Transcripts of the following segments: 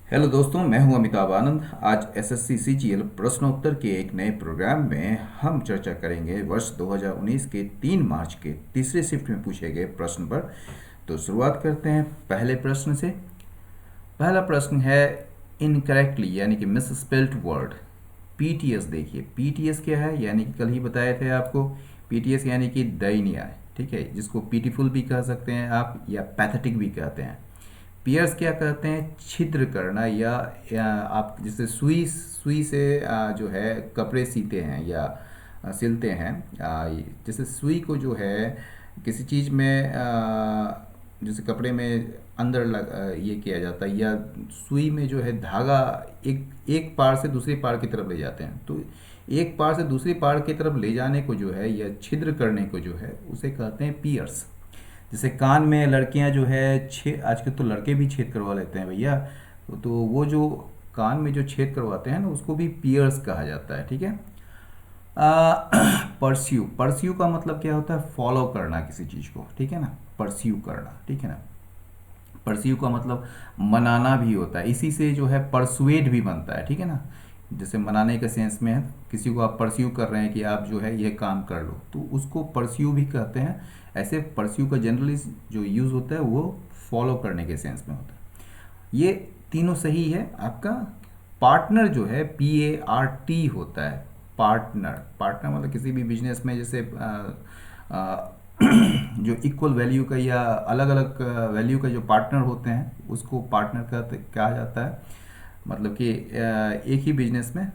Hello दोस्तों, मैं हूं अमिताभ आनंद। आज एसएससी सीजीएल प्रश्नोत्तर के एक नए प्रोग्राम में हम चर्चा करेंगे वर्ष 2019 के 3 मार्च के तीसरे शिफ्ट में पूछे गए प्रश्न पर। तो शुरुआत करते हैं पहले प्रश्न से। पहला प्रश्न है इनकरेक्टली यानी कि मिस स्पेल्ड वर्ड पीटीएस। देखिए पीटीएस क्या है, यानी कि कल ही बताए थे आपको। पीटीएस यानी कि दयनीय, ठीक है, जिसको पीटीफुल भी कह सकते हैं आप या पैथेटिक भी कहते हैं। पियर्स क्या कहते हैं, छिद्र करना या आप जैसे सुई सुई से जो है कपड़े सीते हैं या सिलते हैं। जैसे सुई को जो है किसी चीज़ में जैसे कपड़े में अंदर ये किया जाता है, या सुई में जो है धागा एक एक पार से दूसरी पार की तरफ ले जाते हैं। तो एक पार से दूसरी पार की तरफ ले जाने को जो है या छिद्र करने को जो है उसे कहते हैं पियर्स। जैसे कान में लड़कियां जो है छेद, आजकल तो लड़के भी छेद करवा लेते हैं भैया। तो वो जो कान में जो छेद करवाते हैं ना उसको भी पियर्स कहा जाता है, ठीक है। परस्यू परस्यू का मतलब क्या होता है, फॉलो करना किसी चीज़ को, ठीक है ना, परस्यू करना, ठीक है ना। परस्यू का मतलब मनाना भी होता है, इसी से जो है परसुएड भी बनता है, ठीक है ना। जैसे मनाने के सेंस में है, किसी को आप परस्यू कर रहे हैं कि आप जो है यह काम कर लो, तो उसको परस्यू भी कहते हैं। ऐसे परस्यू का जनरली जो यूज़ होता है वो फॉलो करने के सेंस में होता है। ये तीनों सही है आपका। पार्टनर जो है PART होता है। पार्टनर पार्टनर मतलब किसी भी बिजनेस में जैसे आ, जो इक्वल वैल्यू का या अलग अलग वैल्यू का जो पार्टनर होते हैं उसको पार्टनर का कहा जाता है। मतलब कि एक ही बिजनेस में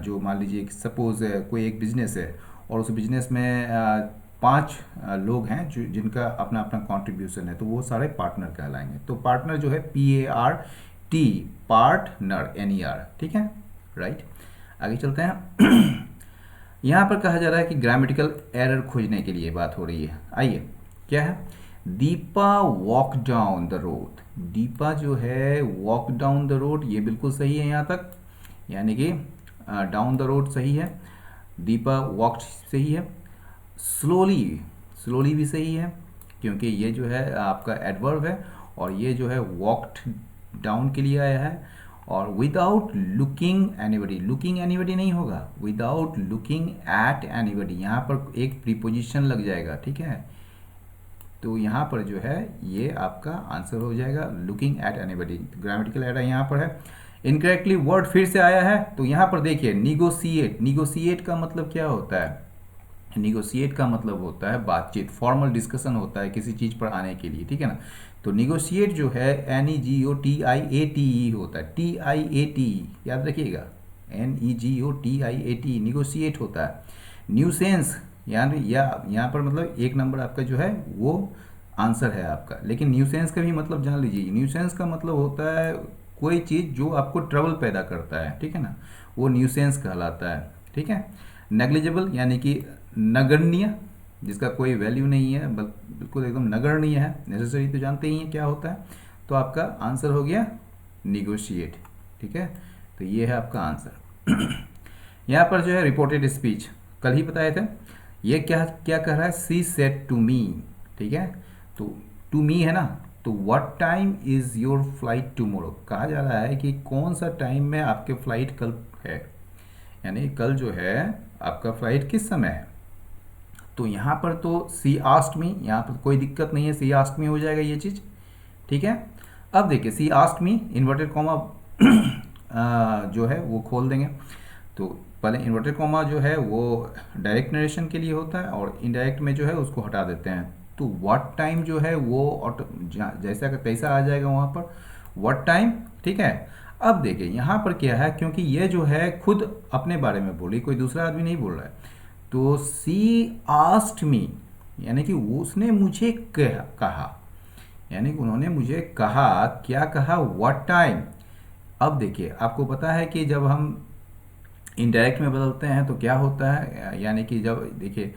जो मान लीजिए सपोज कोई एक बिजनेस है और उस बिजनेस में 5 लोग हैं जो जिनका अपना अपना कंट्रीब्यूशन है, तो वो सारे पार्टनर कहलाएंगे। तो पार्टनर जो है PART, पार्टनर NER, ठीक है, राइट। आगे चलते हैं। यहाँ पर कहा जा रहा है कि ग्रामेटिकल एरर खोजने के लिए बात हो रही है। आइए, क्या है, Deepa walk down the road. Deepa जो है वॉक डाउन द रोड, ये बिल्कुल सही है यहाँ तक, यानी कि डाउन द रोड सही है। दीपा वॉक्ड सही है। स्लोली स्लोली भी सही है, क्योंकि ये जो है आपका एडवर्ब है और ये जो है वॉक्ड डाउन के लिए आया है। और without looking anybody, looking anybody नहीं होगा, विदाउट लुकिंग एट एनीबडी, यहाँ पर एक प्रीपोजिशन लग जाएगा, ठीक है। तो यहाँ पर जो है ये आपका आंसर हो जाएगा looking at anybody. Grammatical error यहाँ पर है। इनकरेक्टली वर्ड फिर से आया है, तो यहाँ पर देखिए निगोशिएट। निगोशिएट का मतलब क्या होता है, निगोशिएट का मतलब होता है बातचीत, फॉर्मल डिस्कशन होता है किसी चीज़ पर आने के लिए, ठीक है ना। तो निगोशिएट जो है NEGOTIATE होता है, TIATE याद रखिएगा, NEGOTIATE निगोशिएट होता है। न्यूसेंस यानी या यहाँ पर मतलब एक नंबर आपका जो है वो आंसर है आपका। लेकिन न्यूसेंस का भी मतलब जान लीजिए, न्यूसेंस का मतलब होता है कोई चीज़ जो आपको ट्रबल पैदा करता है, ठीक है ना, वो न्यूसेंस कहलाता है, ठीक है। नेग्लिजिबल यानी कि नगण्य, जिसका कोई वैल्यू नहीं है, बिल्कुल एकदम नगण्य है। नेसेसरी तो जानते ही हैं क्या होता है। तो आपका आंसर हो गया निगोशिएट, ठीक है। तो ये है आपका आंसर। यहाँ पर जो है रिपोर्टेड स्पीच कल ही बताए थे। ये क्या क्या कह रहा है, सी सेड टू मी, ठीक है। तो टू मी है ना, तो what time is your flight tomorrow, कहा जा रहा है कि कौन सा टाइम में आपके फ्लाइट कल है, यानी कल जो है आपका फ्लाइट किस समय है। तो यहाँ पर तो सी आस्क्ड मी, यहाँ पर कोई दिक्कत नहीं है, सी आस्क्ड मी हो जाएगा ये चीज़, ठीक है। अब देखिए सी आस्क्ड मी इन्वर्टेड कॉमा जो है वो खोल देंगे। तो पहले इन्वर्टेड कॉमा जो है वो डायरेक्ट नरेशन के लिए होता है और इनडायरेक्ट में जो है उसको हटा देते हैं। तो व्हाट टाइम जो है वो जैसा का तैसा आ जाएगा वहाँ पर व्हाट टाइम, ठीक है। अब देखिए यहाँ पर क्या है, क्योंकि ये जो है खुद अपने बारे में बोली, कोई दूसरा आदमी नहीं बोल रहा है। तो सी आस्क्ड मी यानी कि उसने मुझे कहा, यानी कि उन्होंने मुझे कहा, क्या कहा, व्हाट टाइम। अब देखिए आपको पता है कि जब हम इनडायरेक्ट में बदलते हैं तो क्या होता है, यानी कि जब देखिए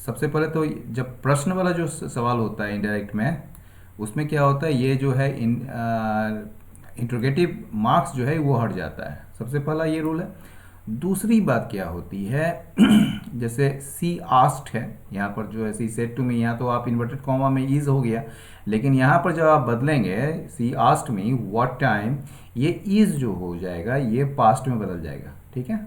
सबसे पहले तो जब प्रश्न वाला जो सवाल होता है इनडायरेक्ट में, उसमें क्या होता है, ये जो है इंट्रोगेटिव मार्क्स जो है वो हट जाता है, सबसे पहला ये रूल है। दूसरी बात क्या होती है जैसे सी आस्क्ड है, यहाँ पर जो है सी सेड टू मी, यहाँ तो आप इन्वर्टेड कॉमा में इज हो गया, लेकिन यहाँ पर जब आप बदलेंगे सी आस्क्ड मी व्हाट टाइम, ये इज जो हो जाएगा ये पास्ट में बदल जाएगा, ठीक है।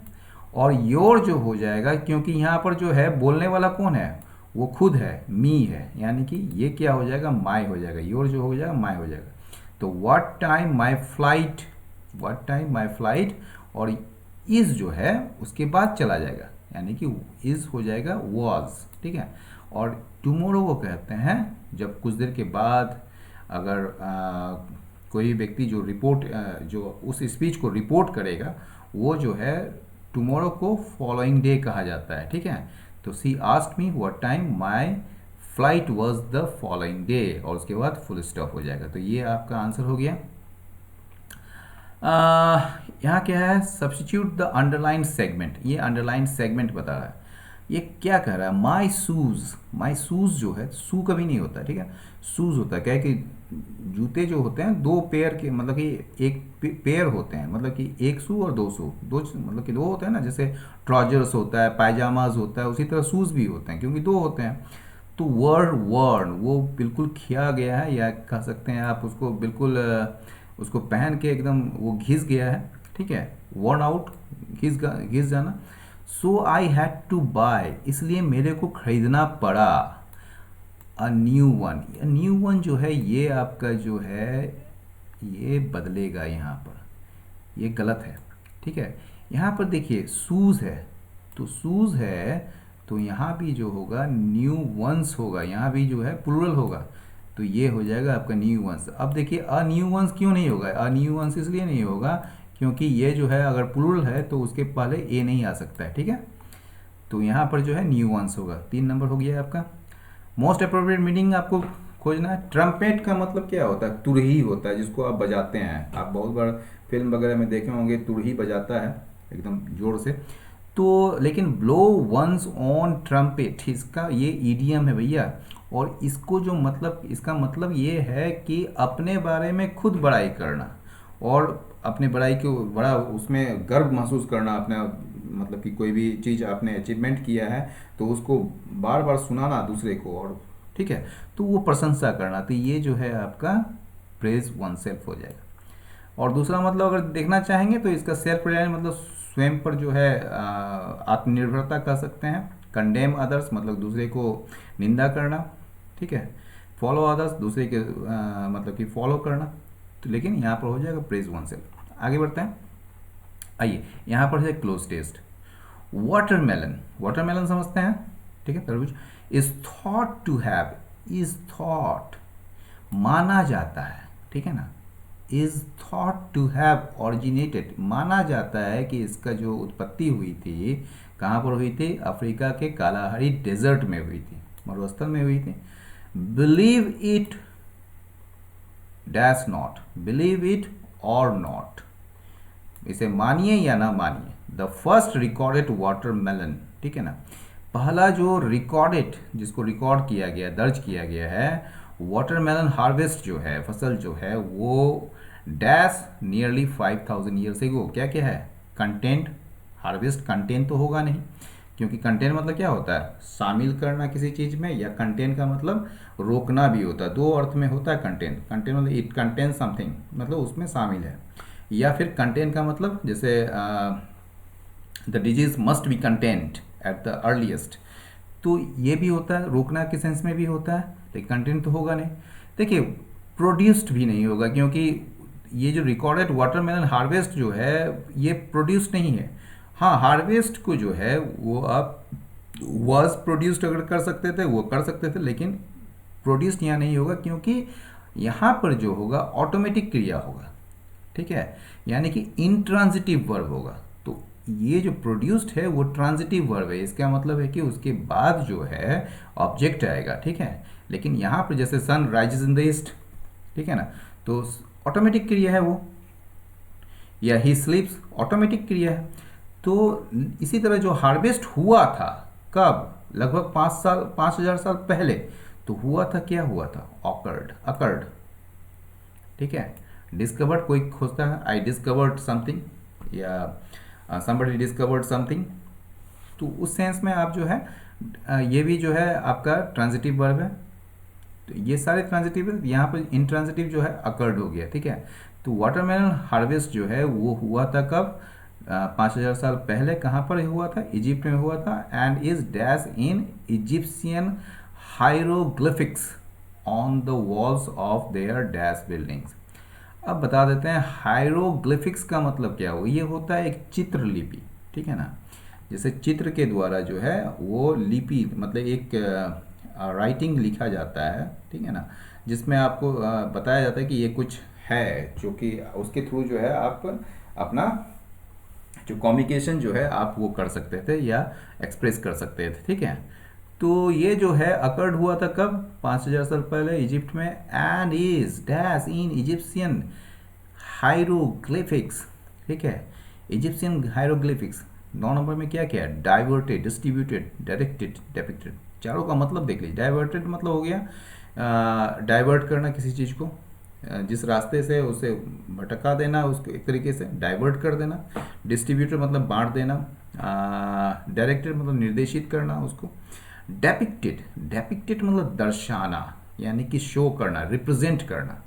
और योर जो हो जाएगा, क्योंकि यहाँ पर जो है बोलने वाला कौन है, वो खुद है, मी है, यानी कि ये क्या हो जाएगा, माई हो जाएगा, योर जो हो जाएगा माई हो जाएगा। तो what time my flight, what time my flight, और इज जो है उसके बाद चला जाएगा, यानी कि इज हो जाएगा वॉज, ठीक है। और टुमोरो वो कहते हैं जब कुछ देर के बाद अगर कोई व्यक्ति जो रिपोर्ट जो उस स्पीच को रिपोर्ट करेगा, वो जो है टुमोरो को फॉलोइंग डे कहा जाता है, ठीक है। तो she asked me what time my flight was the following day, और उसके बाद फुल स्टॉप हो जाएगा। तो ये आपका आंसर हो गया। यहाँ क्या है, सब्स्टिट्यूट द अंडरलाइन सेगमेंट, ये अंडरलाइन सेगमेंट बता रहा है। ये क्या कह रहा है, माई शूज़, माई शूज़ जो है शू कभी नहीं होता, ठीक है, शूज़ होता है। क्या है कि जूते जो होते हैं दो पेयर के, मतलब कि एक पेयर होते हैं, मतलब कि एक शू और दो शू, दो मतलब कि दो होते हैं ना, जैसे ट्राउजर्स होता है, पायजामाज होता है, उसी तरह शूज़ भी होते हैं क्योंकि दो होते हैं। तो वर्न वो बिल्कुल खिया गया है, या कह सकते हैं आप उसको बिल्कुल उसको पहन के एकदम वो घिस गया है, ठीक है, वर्न आउट, घिस जाना। सो आई हैड टू बाय, इसलिए मेरे को खरीदना पड़ा a new one. New one जो है ये आपका जो है ये बदलेगा, यहाँ पर ये गलत है, ठीक है। यहाँ पर देखिए शूज़ है, तो शूज़ है तो यहाँ भी जो होगा न्यू वंस होगा, यहाँ भी जो है प्लूरल होगा, तो ये हो जाएगा आपका न्यू वंस। अब देखिए अ न्यू वंस क्यों नहीं होगा, अ न्यू वंस इसलिए नहीं होगा क्योंकि ये जो है अगर प्लूरल है तो उसके पहले ए नहीं आ सकता है, ठीक है। तो यहाँ पर जो है न्यू वंस होगा। 3 नंबर हो गया आपका। मोस्ट अप्रोप्रिएट मीनिंग आपको खोजना है। ट्रम्पेट का मतलब क्या होता है, तुरही होता है जिसको आप बजाते हैं, आप बहुत बार फिल्म वगैरह में देखे होंगे, तुरही बजाता है एकदम जोर से। तो लेकिन ब्लो वंस ऑन ट्रम्पेट, इसका ये ईडियम है भैया, और इसको जो मतलब, इसका मतलब ये है कि अपने बारे में खुद बड़ाई करना, और अपने बड़ाई को बड़ा उसमें गर्व महसूस करना, अपना मतलब कि कोई भी चीज़ आपने अचीवमेंट किया है तो उसको बार बार सुनाना दूसरे को, और ठीक है, तो वो प्रशंसा करना। तो ये जो है आपका प्रेज वन सेल्फ हो जाएगा। और दूसरा मतलब अगर देखना चाहेंगे तो इसका सेल्फ रिलायंस मतलब स्वयं पर जो है आत्मनिर्भरता कह सकते हैं। कंडेम अदर्स मतलब दूसरे को निंदा करना, ठीक है। फॉलो अदर्स दूसरे के मतलब कि फॉलो करना। तो लेकिन यहाँ पर हो जाएगा प्रेज वन सेल्फ। आगे बढ़ते हैं, आइए यहाँ पर है क्लोज टेस्ट। वाटरमेलन, वाटरमेलन समझते हैं, ठीक है, तरबूज। Is thought to have, is thought माना जाता है, ठीक है ना, is thought to have originated, माना जाता है कि इसका जो उत्पत्ति हुई थी कहाँ पर हुई थी, अफ्रीका के कालाहारी डेजर्ट में हुई थी, मरुस्थल में हुई थी। Believe it dash not, believe it और नॉट, इसे मानिए या ना मानिए। द फर्स्ट रिकॉर्डेड वाटरमेलन, ठीक है ना, पहला जो रिकॉर्डेड, जिसको रिकॉर्ड किया गया, दर्ज किया गया है, वाटरमेलन हार्वेस्ट जो है, फसल जो है वो डैश नियरली 5000 ईयर्स एगो। क्या क्या है, कंटेंट, हार्वेस्ट कंटेंट तो होगा नहीं, क्योंकि कंटेंट मतलब क्या होता है, शामिल करना किसी चीज़ में, या कंटेंट का मतलब रोकना भी होता है, दो अर्थ में होता है कंटेंट। कंटेंट मतलब इट कंटेन समथिंग, मतलब उसमें शामिल है, या फिर कंटेंट का मतलब जैसे the disease must be content at the earliest, तो ये भी होता है, रोकना के सेंस में भी होता है, लेकिन कंटेंट तो होगा नहीं। देखिए प्रोड्यूस्ड भी नहीं होगा, क्योंकि ये जो रिकॉर्डेड वाटरमेलन हार्वेस्ट जो है ये प्रोड्यूस्ड नहीं है। हाँ, हार्वेस्ट को जो है वो आप वॉज प्रोड्यूस्ड अगर कर सकते थे वो कर सकते थे, लेकिन प्रोड्यूस्ड यहाँ नहीं होगा, क्योंकि यहाँ पर जो होगा ऑटोमेटिक क्रिया होगा, ठीक है, यानी कि इंट्रांजिटिव वर्ब होगा। तो ये जो प्रोड्यूस्ड है वो ट्रांजिटिव वर्ब है, इसका मतलब है कि उसके बाद जो है ऑब्जेक्ट आएगा, ठीक है। लेकिन यहाँ पर जैसे sun rises in the east, ठीक है ना, तो ऑटोमेटिक क्रिया है वो, या ही स्लीप्स ऑटोमेटिक क्रिया है। तो इसी तरह जो हार्वेस्ट हुआ था कब, लगभग 5000 साल पहले, तो हुआ था, क्या हुआ था, ऑकर्ड, अकर्ड, ठीक है। डिस्कवर्ड कोई खोजता है, आई डिस्कवर्ड समथिंग, या somebody discovered something, तो उस सेंस में आप जो है ये भी जो है आपका ट्रांजिटिव वर्ब है। तो ये सारे ट्रांजिटिव है, यहाँ पर इंट्रांजिटिव जो है अकर्ड हो गया, ठीक है। तो वाटरमेलन हार्वेस्ट जो है वो हुआ था कब? 5000 साल पहले। कहाँ पर हुआ था? इजिप्ट में हुआ था। And is dash in Egyptian hieroglyphics on the walls of their dash buildings. अब बता देते हैं हायरोग्लिफिक्स का मतलब क्या हो। ये होता है एक चित्रलिपि, ठीक है ना। जैसे चित्र के द्वारा जो है वो लिपि मतलब एक राइटिंग लिखा जाता है, ठीक है ना, जिसमें आपको बताया जाता है कि ये कुछ है, जो कि उसके थ्रू जो है आप अपना जो कम्युनिकेशन जो है आप वो कर सकते थे या एक्सप्रेस कर सकते थे, ठीक है। तो ये जो है अकर्ड हुआ था कब? 5000 साल पहले इजिप्ट में। And is dash in Egyptian hieroglyphics, ठीक है। इजिप्शियन हायरोग्लिफिक्स 9 नंबर में क्या क्या है? Diverted, distributed, directed, डेपिक्टेड। चारों का मतलब देख लीजिए। डाइवर्टेड मतलब हो गया डाइवर्ट करना किसी चीज़ को, जिस रास्ते से उसे भटका देना, उसको एक तरीके से डाइवर्ट कर देना। डिस्ट्रीब्यूटेड मतलब बांट देना। डायरेक्टेड मतलब निर्देशित करना उसको। डेपिक्टेड, डेपिक्टेड मतलब दर्शाना, यानी कि शो करना, रिप्रेजेंट करना।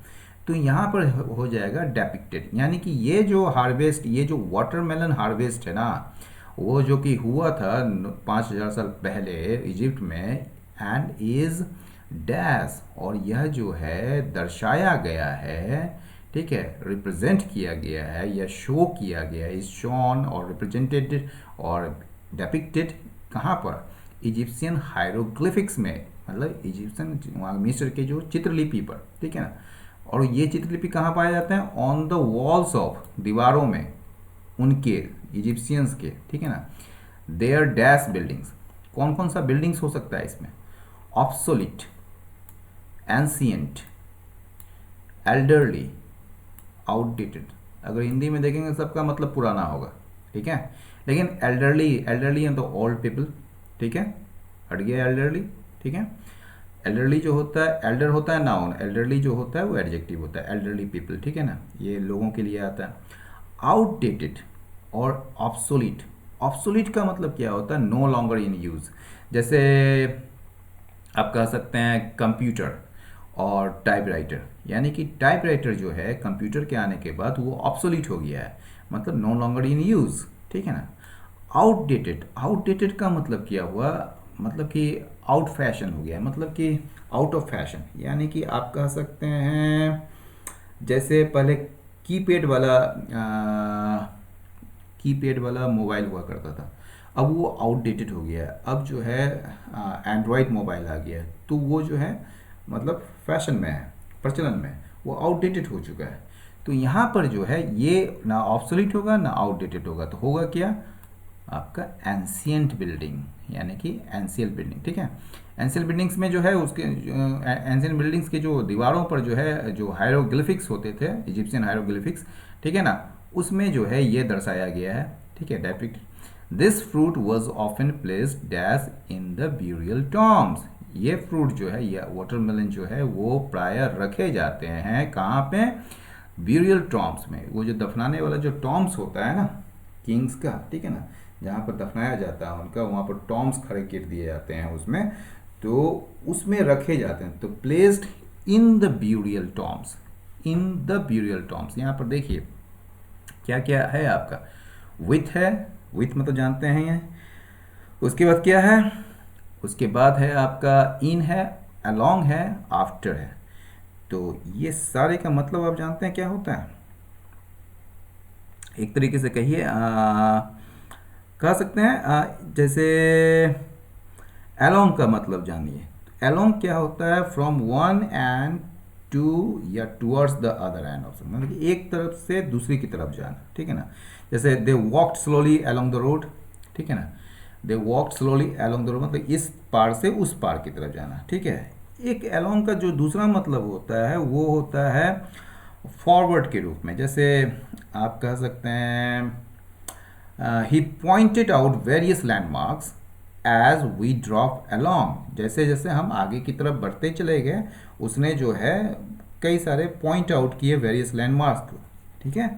तो यहाँ पर हो जाएगा डेपिक्टेड। यानी कि ये जो हार्वेस्ट, ये जो वाटरमेलन हार्वेस्ट है ना, वो जो कि हुआ था 5000 साल पहले इजिप्ट में। एंड इज डैश, और यह जो है दर्शाया गया है, ठीक है, रिप्रेजेंट किया गया है या शो किया गया है। इज शोन और रिप्रेजेंटेड और डेपिक्टेड कहाँ पर? इजिप्शियन हायरोग्लिफिक्स में, मतलब इजिप्शियन वहाँ मिस्र के जो चित्रलिपि पर, ठीक है ना। और ये चित्रलिपि कहाँ पाए जाते हैं? ऑन द वॉल्स ऑफ, दीवारों में उनके, इजिप्शियंस के, ठीक है ना। देयर डैश बिल्डिंग्स, कौन कौन सा बिल्डिंग्स हो सकता है इसमें? ऑब्सोलिट, एंशियंट, एल्डरली, आउटडेटेड। अगर हिंदी में देखेंगे सबका मतलब पुराना होगा, ठीक है। लेकिन elderly, elderly and the old people, ठीक है, हट गया एल्डरली, ठीक है। एल्डरली जो होता है, एल्डर होता है नाउन, एल्डरली जो होता है वो एडजेक्टिव होता है, एल्डरली पीपल, ठीक है ना, ये लोगों के लिए आता है। आउटडेटेड और ऑब्सोलीट, ऑब्सोलीट का मतलब क्या होता है? No longer in use. जैसे आप कह सकते हैं कंप्यूटर और टाइपराइटर, यानी कि टाइपराइटर जो है कंप्यूटर के आने के बाद वो ऑब्सोलीट हो गया है, मतलब नो लॉन्गर इन यूज़, ठीक है ना। आउटडेटेड, आउटडेटेड का मतलब क्या हुआ? मतलब कि आउट फैशन हो गया, मतलब कि आउट ऑफ फैशन। यानी कि आप कह सकते हैं जैसे पहले कीपैड वाला मोबाइल हुआ करता था, अब वो आउटडेटेड हो गया है। अब जो है एंड्रॉयड मोबाइल आ गया है, तो वो जो है मतलब फैशन में है, प्रचलन में, वो आउटडेटेड हो चुका है। तो यहाँ पर जो है ये ना ऑब्सोलीट होगा ना आउटडेटेड होगा, तो होगा क्या? आपका एंशियंट बिल्डिंग, यानी कि एंशियल बिल्डिंग, ठीक है। एंशियल बिल्डिंग्स में जो है उसके एंशियंट बिल्डिंग्स के जो दीवारों पर जो है जो हायरोग्लिफिक्स होते थे, इजिप्शियन हायरोग्लिफिक्स, ठीक है ना, उसमें जो है ये दर्शाया गया है, ठीक है, depict. This fruit was often placed dash in the burial Tom's. ये फ्रूट जो है, ये वाटरमेलन जो है वो प्राय रखे जाते हैं कहाँ पे? ब्यूरियल टॉम्स में। वो जो दफनाने वाला जो टॉम्स होता है ना किंग्स का, ठीक है ना, जहाँ पर दफनाया जाता है उनका, वहाँ पर टॉम्स खड़े कर दिए जाते हैं उसमें, तो उसमें रखे जाते हैं। तो placed in the burial Tom's, in the burial Tom's. यहाँ पर देखिए क्या क्या है आपका, विथ है, विथ मतलब जानते हैं ये। उसके बाद क्या है? उसके बाद है आपका इन है, अलोंग है, आफ्टर है। तो ये सारे का मतलब आप जानते हैं क्या होता है? एक तरीके से कहिए कह सकते हैं जैसे अलोंग का मतलब जानिए। अलोंग क्या होता है? फ्रॉम वन एंड टू या towards the other end of, मतलब कि एक तरफ से दूसरी की तरफ जाना, ठीक है ना। जैसे they walked slowly along the road, ठीक है ना, they walked slowly along the road मतलब इस पार से उस पार की तरफ जाना, ठीक है। एक अलोंग का जो दूसरा मतलब होता है वो होता है फॉरवर्ड के रूप में। जैसे आप कह सकते हैं he pointed out various landmarks as we drop along. जैसे जैसे हम आगे की तरफ बढ़ते चले गए, उसने जो है कई सारे पॉइंट आउट किए वेरियस लैंडमार्क्स को, ठीक है।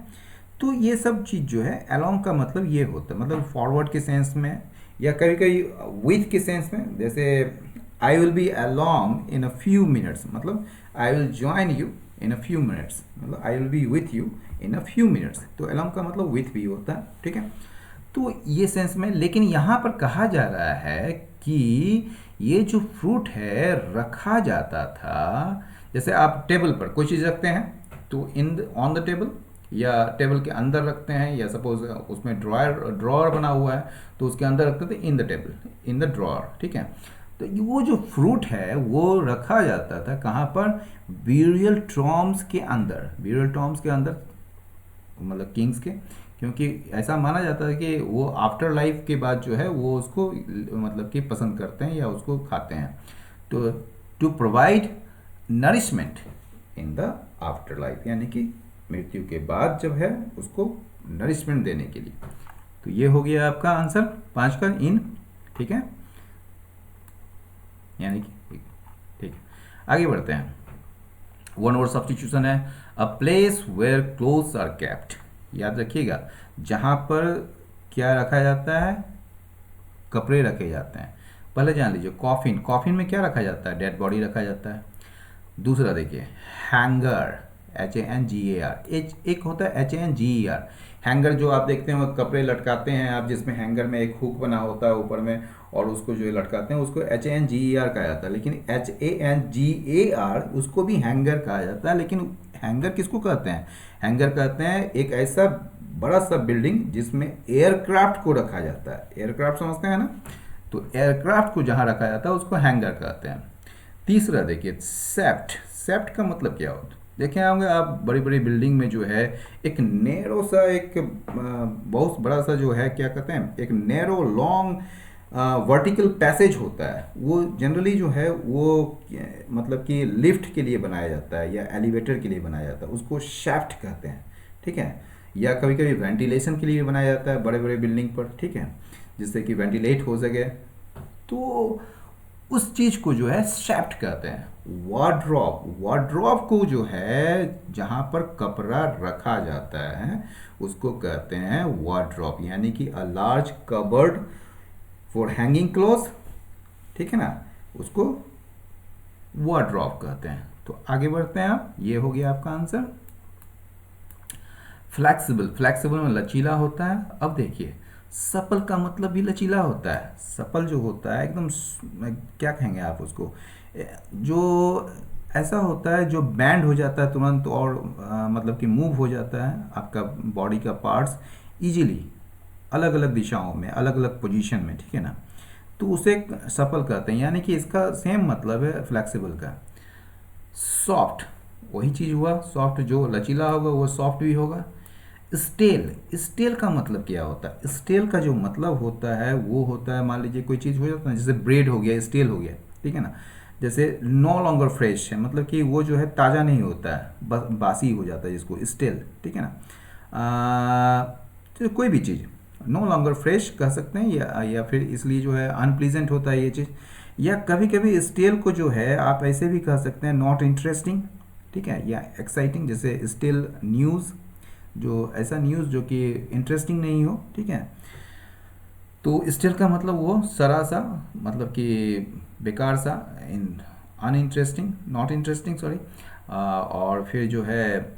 तो ये सब चीज़ जो है अलोंग का मतलब ये होता है, मतलब फॉरवर्ड के सेंस में या कभी कभी विथ के सेंस में, जैसे I will be along in a few minutes, मतलब I will join you in a few minutes, मतलब I will be with you in a few minutes. तो अलोंग का मतलब विथ भी होता है, ठीक है। तो ये सेंस में, लेकिन यहाँ पर कहा जा रहा है कि ये जो फ्रूट है रखा जाता था, जैसे आप टेबल पर कोई चीज़ रखते हैं तो इन ऑन द टेबल या टेबल के अंदर रखते हैं, या सपोज उसमें ड्रॉअर बना हुआ है तो उसके अंदर रखते थे in the table, in the drawer, ठीक है। तो वो जो फ्रूट है वो रखा जाता था कहाँ पर, ब्यूरियल टॉम्स के अंदर, ब्यूरियल टॉम्स के अंदर, मतलब किंग्स के, क्योंकि ऐसा माना जाता है कि वो आफ्टर लाइफ के बाद जो है वो उसको मतलब कि पसंद करते हैं या उसको खाते हैं, तो to provide nourishment in the afterlife, यानी कि मृत्यु के बाद जब है उसको नरिशमेंट देने के लिए। तो ये हो गया आपका आंसर 5 का इन, ठीक है, यानी कि ठीक है। आगे बढ़ते हैं, वन वर्ड सब्स्टिट्यूशन है, a place where clothes are kept. याद रखिएगा, जहाँ पर क्या रखा जाता है, कपड़े रखे जाते हैं। पहले जान लीजिए, कॉफिन, कॉफिन में क्या रखा जाता है, डेड बॉडी रखा जाता है। दूसरा देखिए, हैंगर, HANGAR, एक होता है HANGER, हैंगर जो आप देखते हैं वो कपड़े लटकाते हैं आप, जिसमें हैंगर में एक हुक बना होता है ऊपर में और उसको जो लटकाते हैं उसको HANGER कहा जाता है। लेकिन HANGAR उसको भी हैंगर कहा जाता है, लेकिन हैंगर किसको कहते हैं, हैंगर कहते हैं एक ऐसा बड़ा सा बिल्डिंग जिसमें एयरक्राफ्ट को रखा जाता है। एयरक्राफ्ट समझते हैं ना, तो एयरक्राफ्ट को जहाँ रखा जाता है उसको हैंगर कहते हैं। तीसरा देखिए, सेफ्ट, सेफ्ट का मतलब क्या होता है, देखे होंगे आप बड़ी बड़ी बिल्डिंग में जो है एक नैरो सा, एक बहुत बड़ा सा जो है क्या कहते हैं, एक नैरो लॉन्ग वर्टिकल पैसेज होता है, वो जनरली जो है वो मतलब कि लिफ्ट के लिए बनाया जाता है या एलिवेटर के लिए बनाया जाता है, उसको शैफ्ट कहते हैं, ठीक है। या कभी कभी वेंटिलेशन के लिए बनाया जाता है बड़े बड़े बिल्डिंग पर, ठीक है, जिससे कि वेंटिलेट हो सके, तो उस चीज़ को जो है शैफ्ट कहते हैं। वार्डरोब, वार्डरोब को जो है जहाँ पर कपड़ा रखा जाता है उसको कहते हैं वार्डरोब, यानी कि a large cupboard for hanging cloth, ठीक है ना, उसको वार्डरोब कहते हैं। तो आगे बढ़ते हैं आप, ये हो गया आपका आंसर। फ्लैक्सिबल, फ्लैक्सिबल में लचीला होता है। अब देखिए, सपल का मतलब भी लचीला होता है। सपल जो होता है एकदम क्या कहेंगे आप उसको, जो ऐसा होता है जो बैंड हो जाता है तुरंत और मतलब कि मूव हो जाता है आपका बॉडी का पार्ट्स इजीली अलग अलग दिशाओं में, अलग अलग पोजीशन में, ठीक है ना, तो उसे सपल कहते हैं, यानी कि इसका सेम मतलब है फ्लैक्सिबल का। सॉफ्ट, वही चीज़ हुआ, सॉफ्ट जो लचीला होगा वो सॉफ्ट भी होगा। स्टेल, स्टेल का मतलब क्या होता है, स्टेल का जो मतलब होता है वो होता है, मान लीजिए कोई चीज़ हो जाता है जैसे ब्रेड हो गया, स्टेल हो गया, ठीक है ना, जैसे नो लॉन्गर फ्रेश है, मतलब कि वो जो है ताज़ा नहीं होता है, बस बासी हो जाता है, जिसको स्टेल, ठीक है ना। तो कोई भी चीज़ नो लॉन्गर फ्रेश कह सकते हैं, या फिर इसलिए जो है अनप्लीजेंट होता है ये चीज़, या कभी कभी स्टेल को जो है आप ऐसे भी कह सकते हैं नॉट इंटरेस्टिंग, ठीक है, या एक्साइटिंग, जैसे स्टेल न्यूज़, जो ऐसा न्यूज़ जो कि इंटरेस्टिंग नहीं हो, ठीक है। तो स्टिल का मतलब वो सरा सा, मतलब कि बेकार सा, इन अनइंटरेस्टिंग, नॉट इंटरेस्टिंग, सॉरी। और फिर जो है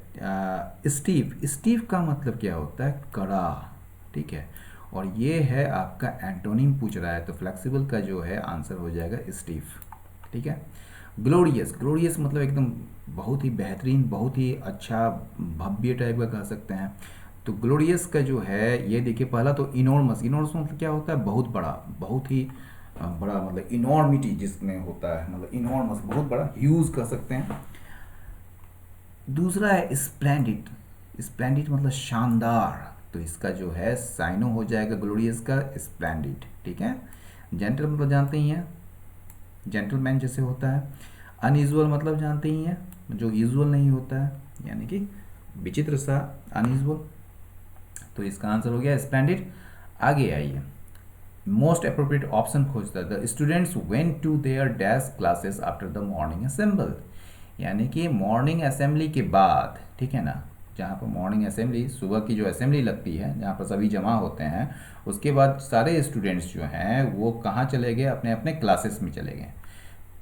स्टीव, स्टीव का मतलब क्या होता है, कड़ा, ठीक है। और ये है आपका एंटोनिम पूछ रहा है, तो फ्लेक्सिबल का जो है आंसर हो जाएगा स्टीव, ठीक है। ग्लोरियस, ग्लोरियस मतलब एकदम बहुत ही बेहतरीन, बहुत ही अच्छा, भव्य टाइप का कह सकते हैं। तो ग्लोरियस का जो है ये देखिए, पहला तो इनॉर्मस, इनॉर्मस मतलब क्या होता है, बहुत बड़ा, बहुत ही बड़ा, मतलब इनॉर्मिटी जिसमें होता है, मतलब इनॉर्मस बहुत बड़ा, ह्यूज कह सकते हैं। दूसरा है स्प्लेंडिड, स्प्लेंडिड मतलब शानदार, तो इसका जो है साइनो हो जाएगा ग्लोरियस का स्प्लेंडिड, ठीक है। जेंटल मतलब जानते ही हैं, जेंटलमैन जैसे होता है। अनयूजुअल मतलब जानते ही हैं, जो यूजुअल नहीं होता है, यानी कि विचित्र सा, अनयूजुअल। तो इसका आंसर हो गया स्प्लेंडिड। आगे आइए, मोस्ट अप्रोप्रिएट ऑप्शन खोजता है, the students went to their dash classes after the morning assemble, यानी कि मॉर्निंग असेंबली के बाद, ठीक है ना, जहाँ पर मॉर्निंग असेंबली, सुबह की जो असेंबली लगती है जहाँ पर सभी जमा होते हैं, उसके बाद सारे स्टूडेंट्स जो हैं वो कहाँ चले गए, अपने अपने क्लासेस में चले गए।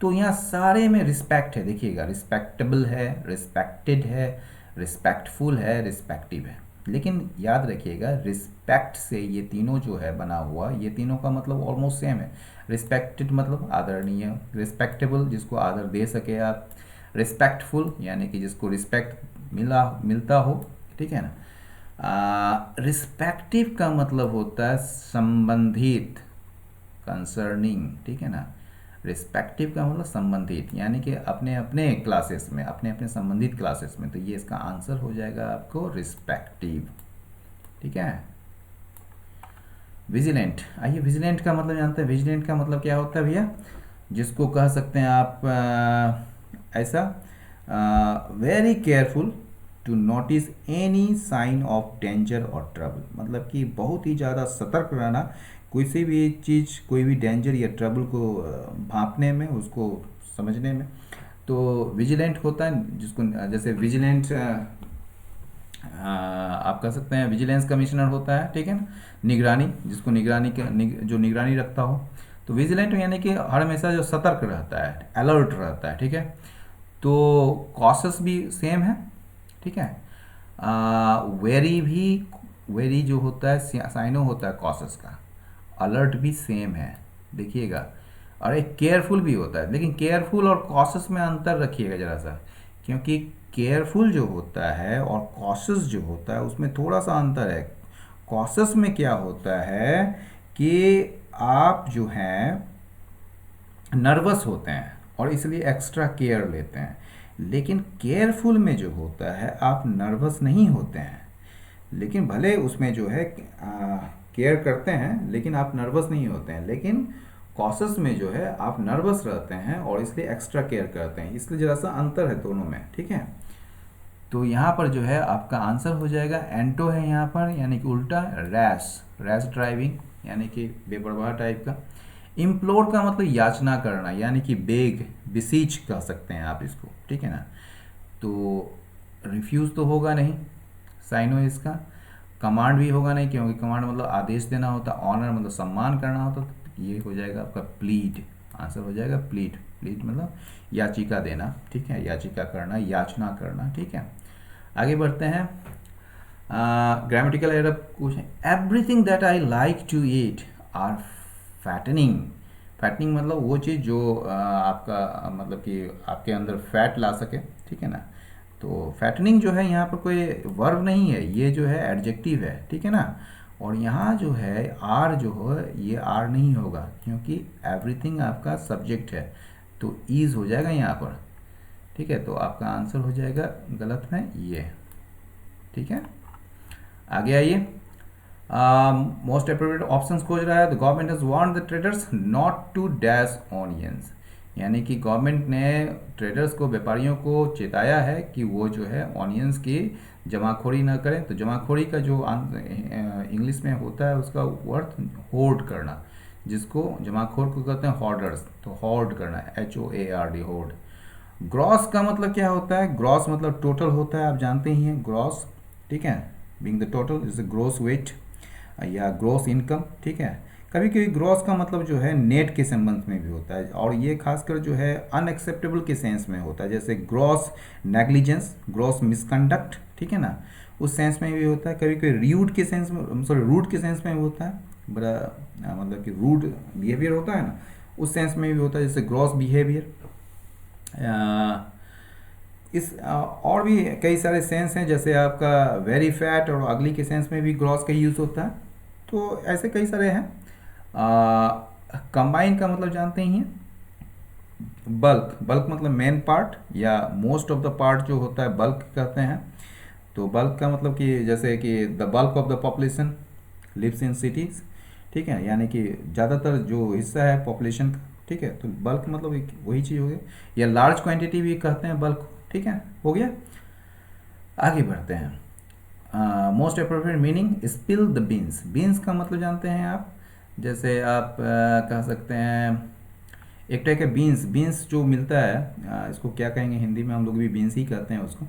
तो यहाँ सारे में रिस्पेक्ट है, देखिएगा, रिस्पेक्टेबल है, रिस्पेक्टेड है, रिस्पेक्टफुल है, रिस्पेक्टिव है। लेकिन याद रखिएगा, रिस्पेक्ट से ये तीनों जो है बना हुआ, ये तीनों का मतलब ऑलमोस्ट सेम है। रिस्पेक्टेड मतलब आदरणीय, रिस्पेक्टेबल जिसको आदर दे सके आप, रिस्पेक्टफुल यानी कि जिसको रिस्पेक्ट मिलता हो, ठीक है ना। रिस्पेक्टिव का मतलब होता है संबंधित, कंसर्निंग, ठीक है ना। रिस्पेक्टिव का मतलब संबंधित, यानी कि अपने अपने क्लासेस में, अपने अपने संबंधित क्लासेस में। तो ये इसका आंसर हो जाएगा आपको रिस्पेक्टिव, ठीक है। विजिलेंट, आइए विजिलेंट का मतलब जानते हैं। विजिलेंट का मतलब क्या होता है भैया, जिसको कह सकते हैं आप ऐसा, very careful to notice any sign of danger और ट्रबल, मतलब कि बहुत ही ज़्यादा सतर्क रहना, कोई सी भी चीज़, कोई भी डेंजर या ट्रबल को भांपने में, उसको समझने में। तो विजिलेंट होता है जिसको, जैसे विजिलेंट आप कह सकते हैं विजिलेंस कमिश्नर होता है, ठीक है ना। निगरानी, जिसको निगरानी के जो निगरानी रखता हो। तो विजिलेंट यानी कि हर हमेशा जो सतर्क रहता है, अलर्ट रहता है, ठीक है। तो कॉशस भी सेम है, ठीक है। वेरी भी, वेरी जो होता है साइनो होता है कॉशस का। अलर्ट भी सेम है, देखिएगा। और एक केयरफुल भी होता है, लेकिन केयरफुल और कॉशस में अंतर रखिएगा ज़रा सा, क्योंकि केयरफुल जो होता है और कॉशस जो होता है उसमें थोड़ा सा अंतर है। कॉशस में क्या होता है कि आप जो हैं नर्वस होते हैं और इसलिए एक्स्ट्रा केयर लेते हैं, लेकिन केयरफुल में जो होता है आप नर्वस नहीं होते हैं, लेकिन भले उसमें जो है केयर करते हैं लेकिन आप नर्वस नहीं होते हैं। लेकिन कॉशस में जो है आप नर्वस रहते हैं और इसलिए एक्स्ट्रा केयर करते हैं, इसलिए ज़रा सा अंतर है दोनों में, ठीक है। तो यहाँ पर जो है आपका आंसर हो जाएगा एंटो है यहाँ पर, यानी कि उल्टा, रैश, रैश ड्राइविंग यानी कि बेपरवाह टाइप का। इम्प्लोर का मतलब याचना करना, यानी कि बेग, बिसीच कह सकते हैं आप इसको, ठीक है ना। तो रिफ्यूज़ तो होगा नहीं, साइनो इसका। कमांड भी होगा नहीं, क्योंकि कमांड मतलब आदेश देना होता, ऑनर मतलब सम्मान करना होता। तो ये हो जाएगा आपका प्लीड, आंसर हो जाएगा प्लीड। प्लीड मतलब याचिका देना, ठीक है, याचिका करना, याचना करना, ठीक है। आगे बढ़ते हैं। Grammatical error question, everything that I like to eat are fattening. Fattening मतलब वो चीज़ जो आपका मतलब कि आपके अंदर फैट ला सके, ठीक है ना। तो फैटनिंग जो है यहाँ पर कोई वर्ब नहीं है, ये जो है एडजेक्टिव है, ठीक है ना। और यहाँ जो है आर जो है ये आर नहीं होगा, क्योंकि एवरीथिंग आपका सब्जेक्ट है, तो ईज हो जाएगा यहाँ पर, ठीक है। तो आपका आंसर हो जाएगा गलत में ये, ठीक है। आगे आइए, मोस्ट अप्रोप्रिएट ऑप्शंस खोज रहा है। The government has warned the traders not to dash onions, यानी कि गवर्नमेंट ने ट्रेडर्स को, व्यापारियों को चेताया है कि वो जो है ऑनियंस की जमाखोरी ना करें। तो जमाखोरी का जो इंग्लिश में होता है उसका अर्थ होर्ड करना, जिसको जमाखोर को कहते हैं हॉर्डर्स। तो हॉर्ड करना, HOARD, होर्ड। ग्रॉस का मतलब क्या होता है, ग्रॉस मतलब टोटल होता है, आप जानते ही हैं ग्रॉस, ठीक है। Being the total is the gross weight या ग्रॉस इनकम, ठीक है। कभी कभी ग्रॉस का मतलब जो है नेट के संबंध में भी होता है, और ये खासकर जो है अनएक्सेप्टेबल के सेंस में होता है, जैसे ग्रॉस नेग्लिजेंस, ग्रॉस मिसकंडक्ट, ठीक है ना, उस सेंस में भी होता है। कभी कभी र्यूड के सेंस में, सॉरी रूड के सेंस में भी होता है, बड़ा मतलब कि रूड बिहेवियर होता है ना, उस सेंस में भी होता है, जैसे ग्रॉस बिहेवियर। और भी कई सारे सेंस हैं, जैसे आपका वेरी फैट और अगली के सेंस में भी ग्रॉस का यूज़ होता है। तो ऐसे कई सारे हैं। कंबाइन का मतलब जानते ही हैं, बल्क, बल्क मतलब मेन पार्ट या मोस्ट ऑफ द पार्ट जो होता है बल्क कहते हैं। तो बल्क का मतलब कि जैसे कि the bulk of the population lives in cities, ठीक है, यानी कि ज़्यादातर जो हिस्सा है पॉपुलेशन का, ठीक है। तो बल्क मतलब वही चीज़ हो गई, या लार्ज क्वांटिटी भी कहते हैं बल्क, ठीक है, हो गया। आगे बढ़ते हैं। Most appropriate meaning, spill the beans. Beans का मतलब जानते हैं आप, जैसे आप कह सकते हैं एक टाइप का बीन्स, बीन्स जो मिलता है, इसको क्या कहेंगे हिंदी में, हम लोग भी बीन्स ही कहते हैं उसको।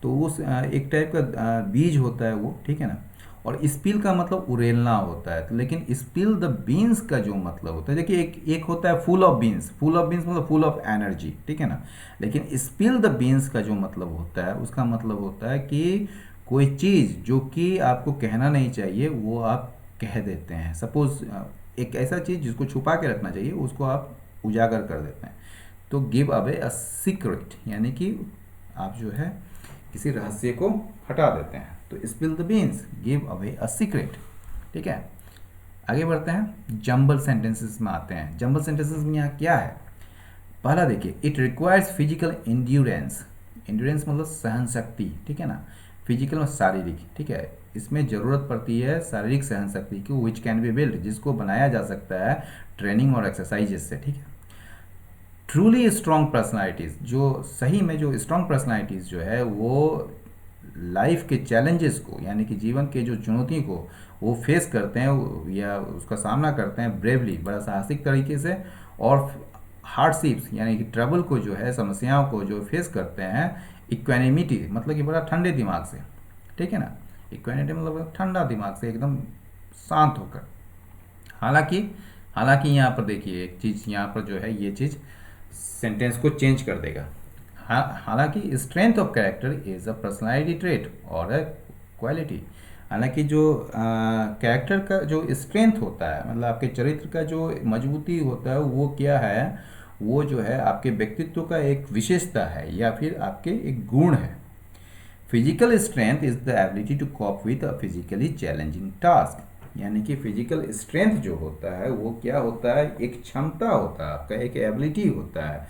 तो उस एक टाइप का बीज होता है वो, ठीक है ना। और स्पिल का मतलब उड़ेलना होता है, तो लेकिन स्पिल द बीन्स का जो मतलब होता है, देखिए एक एक होता है full of beans, full of beans मतलब फुल ऑफ एनर्जी, ठीक है ना। लेकिन स्पिल द बीन्स का जो मतलब होता है, उसका मतलब होता है कि कोई चीज़ जो कि आपको कहना नहीं चाहिए वो आप कह देते हैं। सपोज एक ऐसा चीज़ जिसको छुपा के रखना चाहिए उसको आप उजागर कर देते हैं। तो गिव अवे अ सीक्रेट, यानी कि आप जो है किसी रहस्य को हटा देते हैं। तो spill the beans, give away a secret, ठीक है। आगे बढ़ते हैं, जंबल सेंटेंसेस में आते हैं। जंबल सेंटेंसेस में यहाँ क्या है, पहला देखिए, it requires physical endurance. Endurance मतलब सहन शक्ति, ठीक है ना। फिजिकल में शारीरिक, ठीक है। इसमें ज़रूरत पड़ती है शारीरिक सहन शक्ति की, विच कैन बी बिल्ड, जिसको बनाया जा सकता है ट्रेनिंग और एक्सरसाइजेज से, ठीक है। ट्रूली स्ट्रॉन्ग पर्सनालिटीज़, जो सही में जो स्ट्रॉन्ग पर्सनालिटीज़ जो है वो लाइफ के चैलेंजेस को, यानी कि जीवन के जो चुनौती को वो फेस करते हैं या उसका सामना करते हैं ब्रेवली, बड़ा साहसिक तरीके से। और हार्डशिप्स यानी कि ट्रबल को जो है, समस्याओं को जो फेस करते हैं इक्वेनिमिटी, मतलब कि बड़ा ठंडे दिमाग से, ठीक है ना। इक्वेनिटी मतलब ठंडा दिमाग से, एकदम शांत होकर। हालांकि हालांकि यहाँ पर देखिए एक चीज़, यहाँ पर जो है ये चीज़ सेंटेंस को चेंज कर देगा। हालांकि strength of character is a personality trait और अ क्वालिटी। हालांकि जो कैरेक्टर का जो स्ट्रेंथ होता है, मतलब आपके चरित्र का जो मजबूती होता है, वो क्या है, वो जो है आपके व्यक्तित्व का एक विशेषता है या फिर आपके एक गुण है। Physical strength is the ability to cope with a physically challenging task. यानी कि फिजिकल स्ट्रेंथ जो होता है वो क्या होता है, एक क्षमता होता है आपका, एक एबिलिटी होता है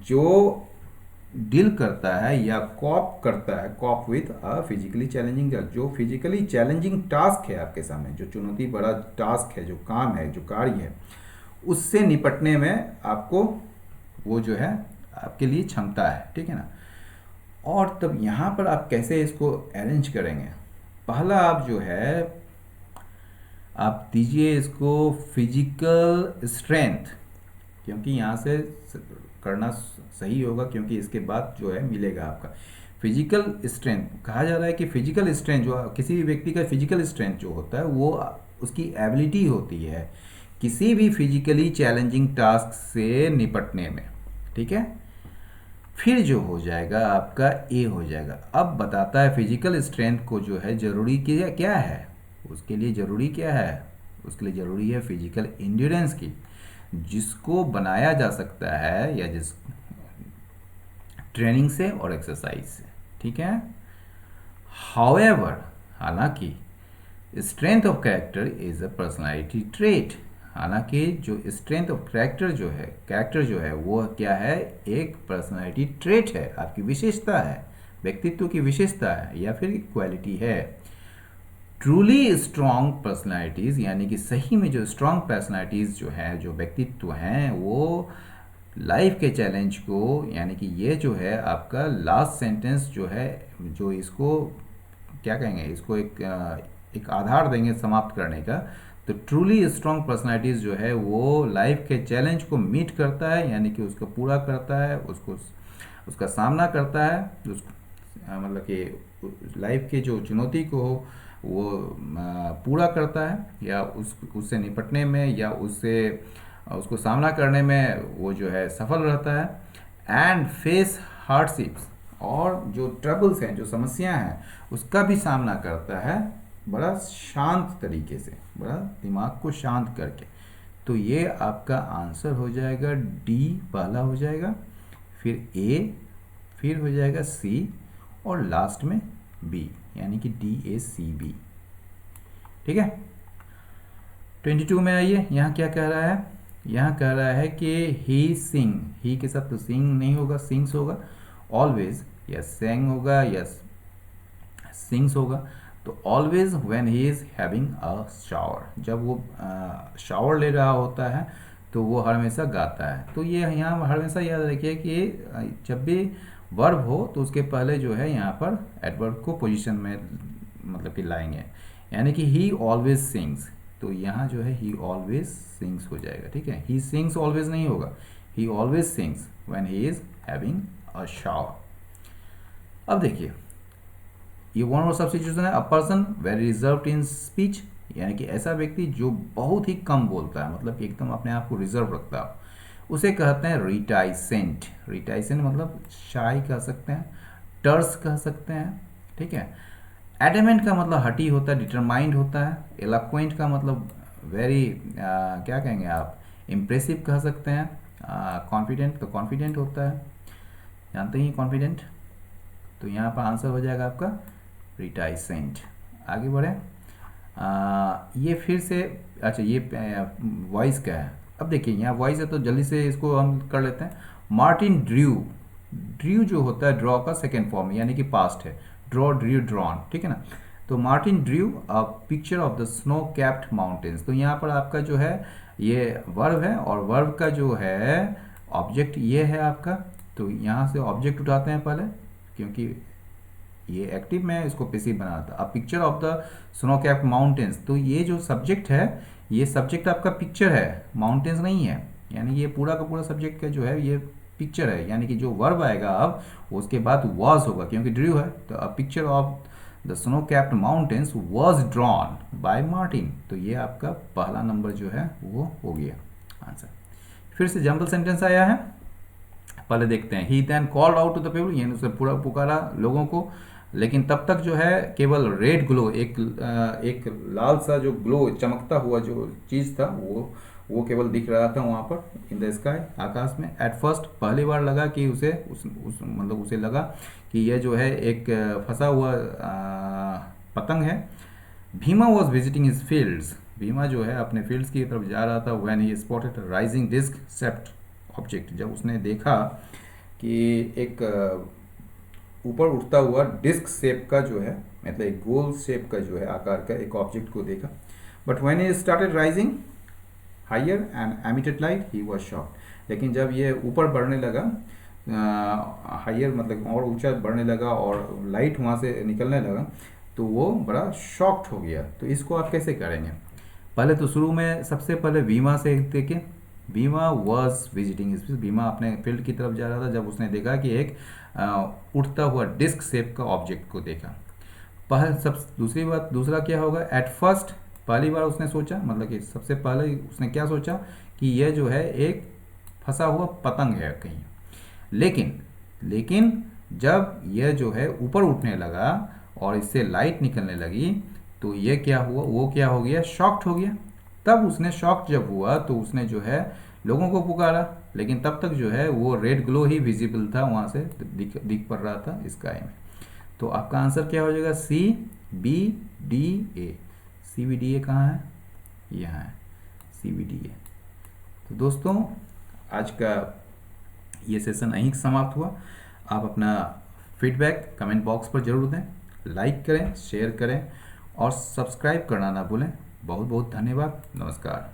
जो डील करता है या कॉप करता है, cope with a physically challenging, जो फिजिकली चैलेंजिंग टास्क है आपके सामने, जो चुनौती बड़ा टास्क है, जो काम है, जो कार्य है, उससे निपटने में आपको वो जो है आपके लिए क्षमता है, ठीक है ना। और तब यहाँ पर आप कैसे इसको अरेंज करेंगे, पहला आप जो है आप दीजिए इसको फिजिकल स्ट्रेंथ, क्योंकि यहाँ से करना सही होगा, क्योंकि इसके बाद जो है मिलेगा आपका फिजिकल स्ट्रेंथ। कहा जा रहा है कि फिजिकल स्ट्रेंथ जो किसी भी व्यक्ति का फिजिकल स्ट्रेंथ जो होता है वो उसकी एबिलिटी होती है किसी भी फिजिकली चैलेंजिंग टास्क से निपटने में, ठीक है। फिर जो हो जाएगा आपका ए हो जाएगा। अब बताता है फिजिकल स्ट्रेंथ को जो है जरूरी क्या है, उसके लिए ज़रूरी क्या है, उसके लिए ज़रूरी है फिजिकल इंड्योरेंस की, जिसको बनाया जा सकता है या जिस ट्रेनिंग से और एक्सरसाइज से, ठीक है। हाउएवर, हालांकि strength of character is a personality trait. हालांकि जो स्ट्रेंथ ऑफ कैरेक्टर जो है वो क्या है, एक पर्सनालिटी ट्रेट है, आपकी विशेषता है, व्यक्तित्व की विशेषता है या फिर क्वालिटी है। ट्रूली स्ट्रॉन्ग पर्सनालिटीज़, यानी कि सही में जो स्ट्रॉन्ग पर्सनालिटीज़ जो हैं, जो व्यक्तित्व हैं, वो लाइफ के चैलेंज को, यानी कि ये जो है आपका लास्ट सेंटेंस जो है, जो इसको क्या कहेंगे, इसको एक आधार देंगे समाप्त करने का। तो ट्रूली स्ट्रॉन्ग पर्सनालिटीज़ जो है वो लाइफ के चैलेंज को मीट करता है, यानी कि उसको पूरा करता है, उसका सामना करता है, मतलब कि लाइफ के जो चुनौती को वो पूरा करता है या उससे निपटने में या उसको सामना करने में वो जो है सफल रहता है। एंड फेस हार्डशिप्स, और जो ट्रबल्स हैं, जो समस्या हैं, उसका भी सामना करता है बड़ा शांत तरीके से, बड़ा दिमाग को शांत करके। तो ये आपका आंसर हो जाएगा डी, पहला हो जाएगा, फिर ए, फिर हो जाएगा सी और लास्ट में बी, यानी कि DACB, ठीक है। 22 में आइए, यहाँ क्या कह रहा है, यहाँ कह रहा है कि ही सिंग, ही के साथ तो सिंग नहीं होगा, सिंग्स होगा ऑलवेज, या सेंग होगा या सिंग्स होगा। तो always when he is having a shower, जब वो शावर ले रहा होता है तो वो हमेशा गाता है। तो ये यहाँ हमेशा याद रखिए कि जब भी वर्ब हो तो उसके पहले जो है यहाँ पर एडवर्ब को पोजीशन में मतलब कि लाएंगे, यानी कि ही ऑलवेज सिंग्स, तो यहाँ जो है ही ऑलवेज सिंग्स हो जाएगा, ठीक है। ही सिंग्स ऑलवेज नहीं होगा, ही always sings when he is having a shower. अब देखिए ये वन वर्ड सब्स्टिट्यूशन है। A person very reserved in speech, यानी कि ऐसा व्यक्ति जो बहुत ही कम बोलता है, मतलब कि एकदम अपने आप को रिजर्व रखता है, उसे कहते हैं रिटाइसेंट। रिटाइसेंट मतलब शाई कह सकते हैं, टर्स कह सकते हैं, ठीक है। एडमेंट का मतलब हटी होता है, डिटरमाइंड होता है। एलोक्वेंट का मतलब वेरी क्या कहेंगे आप, इम्प्रेसिव कह सकते हैं। कॉन्फिडेंट तो कॉन्फिडेंट होता है, जानते ही कॉन्फिडेंट। तो यहाँ पर आंसर हो जाएगा आपका रिटाइसेंट। आगे बढ़े। ये फिर से, अच्छा ये वॉइस का है। अब देखिए यहाँ वॉइस है तो जल्दी से इसको हम कर लेते हैं। मार्टिन ड्रू, ड्रू जो होता है ड्रॉ का सेकेंड फॉर्म, यानी कि पास्ट है। ड्रॉ, ड्रू, ड्रॉन, ठीक है ना। तो Martin drew a picture of the snow capped mountains. तो यहाँ पर आपका जो है ये वर्ब है, और वर्ब का जो है ऑब्जेक्ट ये है आपका। तो यहाँ से ऑब्जेक्ट उठाते हैं पहले, क्योंकि ये एक्टिव में इसको पैसिव बनाना था। अब picture of the snow capped mountains, तो ये जो सब्जेक्ट है, ये सब्जेक्ट आपका पिक्चर है, माउंटेन्स नहीं है। यानी ये पूरा का पूरा सब्जेक्ट का जो है ये पिक्चर है, यानी कि जो वर्ब आएगा अब उसके बाद वॉज होगा, क्योंकि ड्रू है। तो a picture of the snow capped mountains was drawn by Martin. तो ये आपका पहला नंबर जो है वो हो गया आंसर। फिर से जंबल सेंटेंस आया है, पहले देखते हैं। He then called out to the people, यानी उसने पूरा पुकारा लोगों को, लेकिन तब तक जो है केवल रेड ग्लो, एक लाल सा जो ग्लो, चमकता हुआ जो चीज़ था वो केवल दिख रहा था वहाँ पर इन द स्काई, आकाश में। एट फर्स्ट पहली बार लगा कि उसे मतलब उसे लगा कि यह जो है एक फंसा हुआ पतंग है। Bhima was visiting his fields, Bhima जो है अपने फील्ड्स की तरफ जा रहा था। When he spotted rising disc shaped object, जब उसने देखा कि एक ऊपर उठता हुआ डिस्क शेप का जो है, मतलब एक गोल शेप का जो है आकार का एक ऑब्जेक्ट को देखा। But when he started rising higher and emitted light he was shocked, लेकिन जब ये ऊपर बढ़ने लगा, हायर मतलब और ऊंचा बढ़ने लगा और लाइट वहाँ से निकलने लगा, तो वो बड़ा शॉक्ड हो गया। तो इसको आप कैसे करेंगे? पहले तो शुरू में सबसे पहले भीमा से देखें। भीमा वॉज विजिटिंग, भीमा अपने फील्ड की तरफ जा रहा था जब उसने देखा कि एक उठता हुआ डिस्क शेप का ऑब्जेक्ट को देखा। दूसरी बात, दूसरा क्या होगा? एट फर्स्ट पहली बार उसने सोचा, मतलब कि सबसे पहले उसने क्या सोचा कि यह जो है एक फंसा हुआ पतंग है कहीं। लेकिन जब यह जो है ऊपर उठने लगा और इससे लाइट निकलने लगी, तो ये क्या हुआ, वो क्या हो गया, शॉक्ड हो गया। तब उसने शॉक्ड जब हुआ तो उसने जो है लोगों को पुकारा, लेकिन तब तक जो है वो रेड ग्लो ही विजिबल था, वहाँ से दिख पड़ रहा था स्काई में। तो आपका आंसर क्या हो जाएगा? C B D A. C B D A कहाँ है? यहाँ है सी बी डी ए। तो दोस्तों आज का ये सेशन यहीं समाप्त हुआ। आप अपना फीडबैक कमेंट बॉक्स पर जरूर दें, लाइक करें, शेयर करें और सब्सक्राइब करना ना भूलें। बहुत बहुत धन्यवाद। नमस्कार।